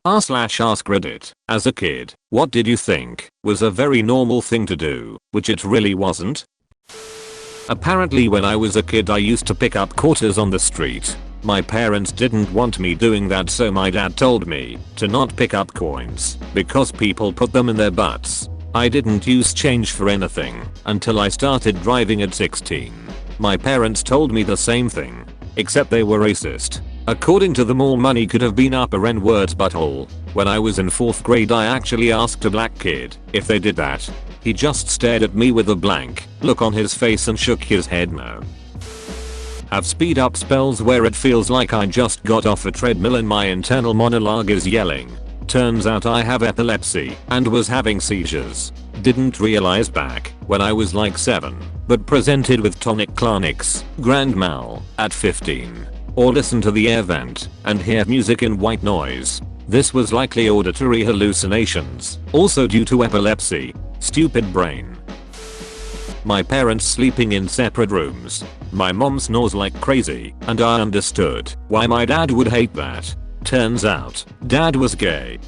r/AskReddit. As a kid, what did you think was a very normal thing to do, which it really wasn't? Apparently when I was a kid I used to pick up quarters on the street. My parents didn't want me doing that, so my dad told me to not pick up coins because people put them in their butts. I didn't use change for anything until I started driving at 16. My parents told me the same thing, except they were racist. According to them, all money could have been upper N-words but all. When I was in 4th grade I actually asked a black kid if they did that. He just stared at me with a blank look on his face and shook his head no. Have speed up spells where it feels like I just got off a treadmill and my internal monologue is yelling. Turns out I have epilepsy and was having seizures. Didn't realize back when I was like 7, but presented with tonic-clonics, grand mal, at 15. Or listen to the air vent and hear music in white noise. This was likely auditory hallucinations, also due to epilepsy. Stupid brain. My parents sleeping in separate rooms. My mom snores like crazy, and I understood why my dad would hate that. Turns out, dad was gay.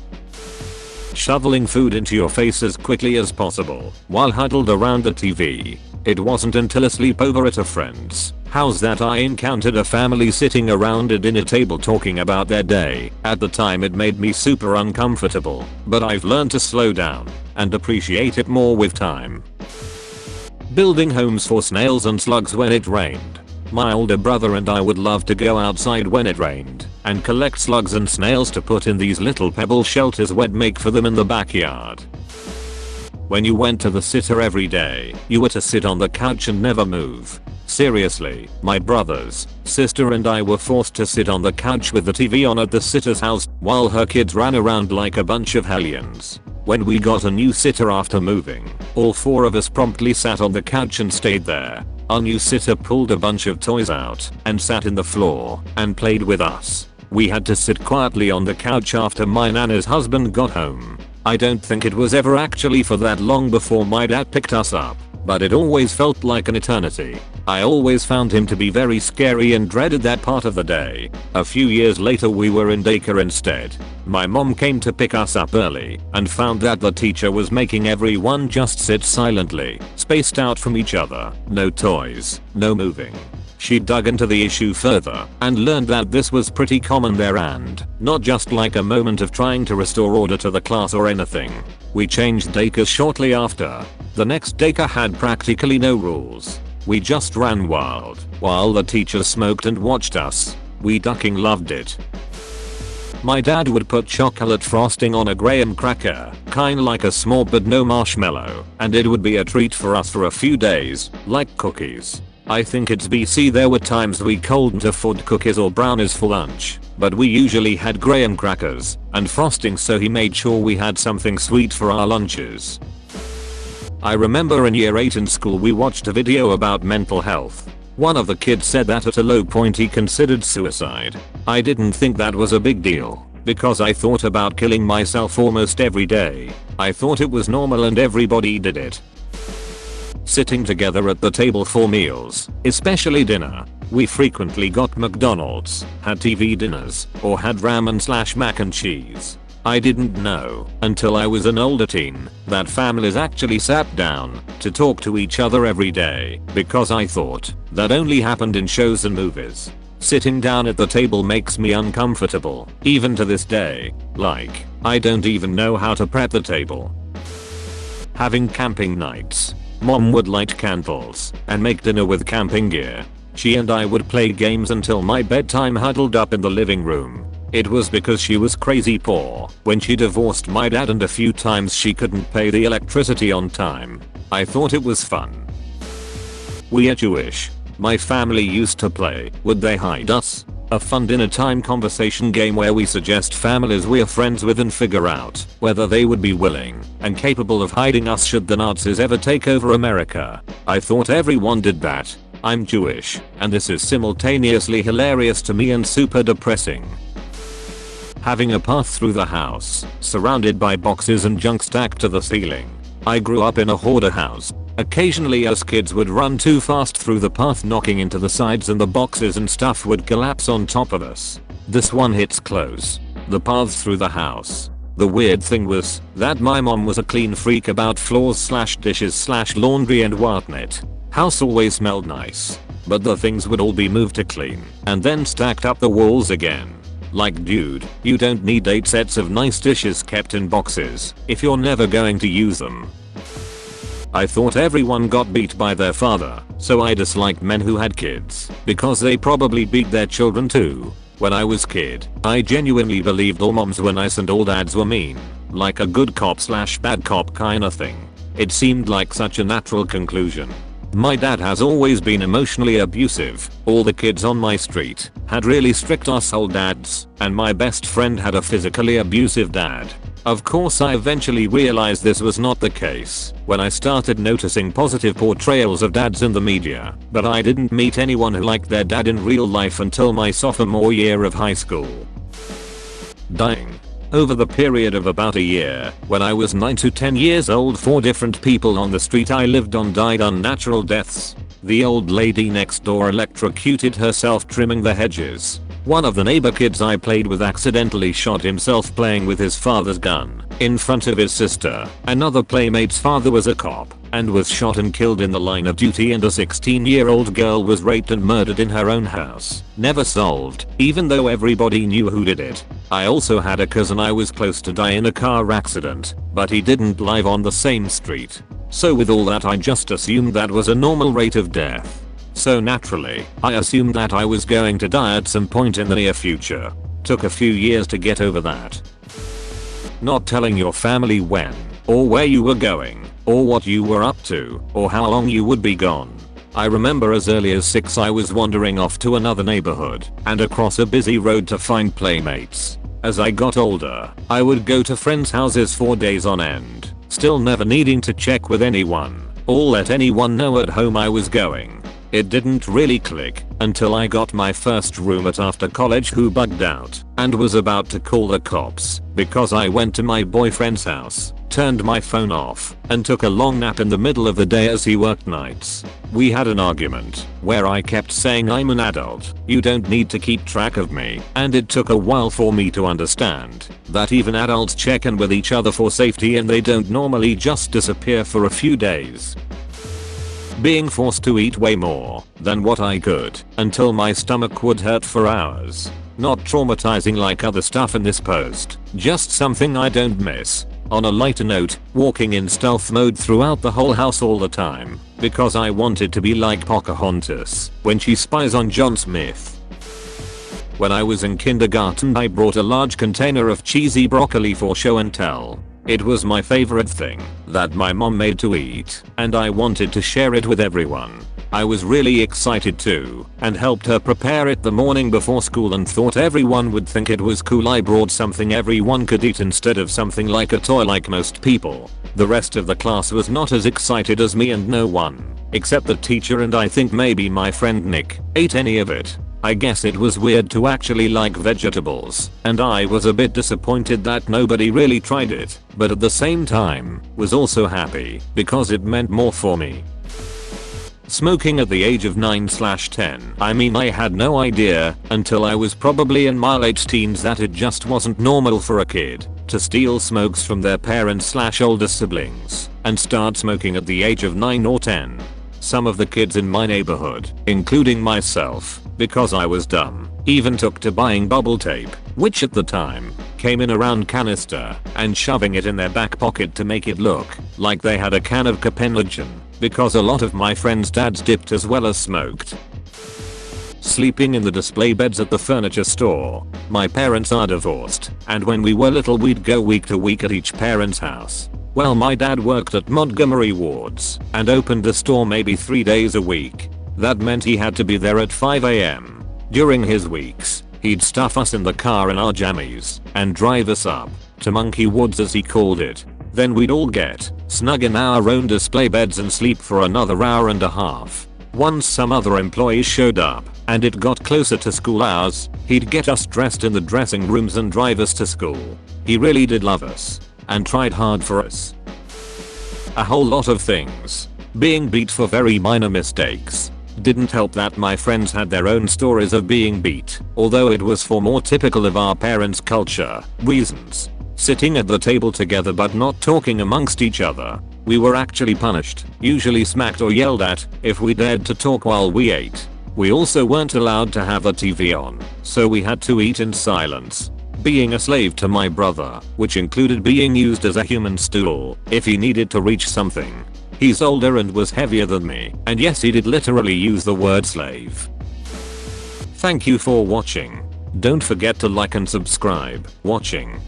Shoveling food into your face as quickly as possible while huddled around the TV. It wasn't until a sleepover at a friend's house that I encountered a family sitting around a dinner table talking about their day. At the time it made me super uncomfortable, but I've learned to slow down and appreciate it more with time. Building homes for snails and slugs when it rained. My older brother and I would love to go outside when it rained and collect slugs and snails to put in these little pebble shelters we'd make for them in the backyard. When you went to the sitter every day, you were to sit on the couch and never move. Seriously, my brothers, sister and I were forced to sit on the couch with the TV on at the sitter's house while her kids ran around like a bunch of hellions. When we got a new sitter after moving, all 4 of us promptly sat on the couch and stayed there. Our new sitter pulled a bunch of toys out and sat in the floor and played with us. We had to sit quietly on the couch after my nana's husband got home. I don't think it was ever actually for that long before my dad picked us up, but it always felt like an eternity. I always found him to be very scary and dreaded that part of the day. A few years later we were in daycare instead. My mom came to pick us up early and found that the teacher was making everyone just sit silently, spaced out from each other, no toys, no moving. She dug into the issue further and learned that this was pretty common there and not just like a moment of trying to restore order to the class or anything. We changed daycare shortly after. The next daycare had practically no rules. We just ran wild while the teacher smoked and watched us. We ducking loved it. My dad would put chocolate frosting on a graham cracker, kinda like a s'more but no marshmallow, and it would be a treat for us for a few days, like cookies. I think it's BC there were times we couldn't afford cookies or brownies for lunch, but we usually had graham crackers and frosting, so he made sure we had something sweet for our lunches. I remember in year 8 in school we watched a video about mental health. One of the kids said that at a low point he considered suicide. I didn't think that was a big deal because I thought about killing myself almost every day. I thought it was normal and everybody did it. Sitting together at the table for meals, especially dinner. We frequently got McDonald's, had TV dinners, or had ramen/mac and cheese. I didn't know until I was an older teen that families actually sat down to talk to each other every day, because I thought that only happened in shows and movies. Sitting down at the table makes me uncomfortable, even to this day. Like, I don't even know how to prep the table. Having camping nights. Mom would light candles and make dinner with camping gear. She and I would play games until my bedtime, huddled up in the living room. It was because she was crazy poor when she divorced my dad, and a few times she couldn't pay the electricity on time. I thought it was fun. We are Jewish. My family used to play Would They Hide Us? A fun dinner time conversation game where we suggest families we're friends with and figure out whether they would be willing and capable of hiding us should the Nazis ever take over America. I thought everyone did that. I'm Jewish, and this is simultaneously hilarious to me and super depressing. Having a path through the house, surrounded by boxes and junk stacked to the ceiling. I grew up in a hoarder house. Occasionally us kids would run too fast through the path, knocking into the sides, and the boxes and stuff would collapse on top of us. This one hits close. the paths through the house. The weird thing was that my mom was a clean freak about floors/dishes/laundry and whatnot. House always smelled nice, but the things would all be moved to clean and then stacked up the walls again. Like, dude, you don't need 8 sets of nice dishes kept in boxes if you're never going to use them. I thought everyone got beat by their father, so I disliked men who had kids because they probably beat their children too. When I was kid, I genuinely believed all moms were nice and all dads were mean, like a good cop/bad cop kinda thing. It seemed like such a natural conclusion. My dad has always been emotionally abusive. All the kids on my street had really strict asshole dads, and my best friend had a physically abusive dad. Of course, I eventually realized this was not the case when I started noticing positive portrayals of dads in the media, but I didn't meet anyone who liked their dad in real life until my sophomore year of high school. Dying. Over the period of about a year, when I was 9 to 10 years old, 4 different people on the street I lived on died unnatural deaths. The old lady next door electrocuted herself trimming the hedges. One of the neighbor kids I played with accidentally shot himself playing with his father's gun in front of his sister. Another playmate's father was a cop and was shot and killed in the line of duty, and a 16-year-old girl was raped and murdered in her own house. Never solved, even though everybody knew who did it. I also had a cousin I was close to die in a car accident, but he didn't live on the same street. So with all that, I just assumed that was a normal rate of death. So naturally, I assumed that I was going to die at some point in the near future. Took a few years to get over that. Not telling your family when, or where you were going, or what you were up to, or how long you would be gone. I remember as early as 6 I was wandering off to another neighborhood and across a busy road to find playmates. As I got older, I would go to friends' houses for days on end, still never needing to check with anyone or let anyone know at home I was going. It didn't really click until I got my first roommate after college who bugged out and was about to call the cops because I went to my boyfriend's house, turned my phone off, and took a long nap in the middle of the day as he worked nights. We had an argument where I kept saying, "I'm an adult, you don't need to keep track of me," and it took a while for me to understand that even adults check in with each other for safety and they don't normally just disappear for a few days. Being forced to eat way more than what I could until my stomach would hurt for hours. Not traumatizing like other stuff in this post, just something I don't miss. On a lighter note, walking in stealth mode throughout the whole house all the time because I wanted to be like Pocahontas when she spies on John Smith. When I was in kindergarten, I brought a large container of cheesy broccoli for show and tell. It was my favorite thing that my mom made to eat, and I wanted to share it with everyone. I was really excited too, and helped her prepare it the morning before school and thought everyone would think it was cool I brought something everyone could eat instead of something like a toy like most people. The rest of the class was not as excited as me, and no one, except the teacher and I think maybe my friend Nick, ate any of it. I guess it was weird to actually like vegetables, and I was a bit disappointed that nobody really tried it, but at the same time, was also happy because it meant more for me. Smoking at the age of 9/10. I mean, I had no idea until I was probably in my late teens that it just wasn't normal for a kid to steal smokes from their parents/older siblings and start smoking at the age of 9 or 10. Some of the kids in my neighborhood, including myself, because I was dumb, even took to buying bubble tape, which at the time came in a round canister, and shoving it in their back pocket to make it look like they had a can of Compilation, because a lot of my friends' dads dipped as well as smoked. Sleeping in the display beds at the furniture store. My parents are divorced, and when we were little we'd go week to week at each parent's house. Well, my dad worked at Montgomery Wards and opened the store maybe 3 days a week. That meant he had to be there at 5 AM. During his weeks, he'd stuff us in the car in our jammies and drive us up to Monkey Woods, as he called it. Then we'd all get snug in our own display beds and sleep for another hour and a half. Once some other employees showed up and it got closer to school hours, he'd get us dressed in the dressing rooms and drive us to school. He really did love us and tried hard for us. A whole lot of things. Being beat for very minor mistakes. Didn't help that my friends had their own stories of being beat, although it was for more typical of our parents' culture reasons. Sitting at the table together but not talking amongst each other. We were actually punished, usually smacked or yelled at, if we dared to talk while we ate. We also weren't allowed to have the TV on, so we had to eat in silence. Being a slave to my brother, which included being used as a human stool if he needed to reach something. He's older and was heavier than me, and yes, he did literally use the word slave. Thank you for watching. Don't forget to like and subscribe. Watching.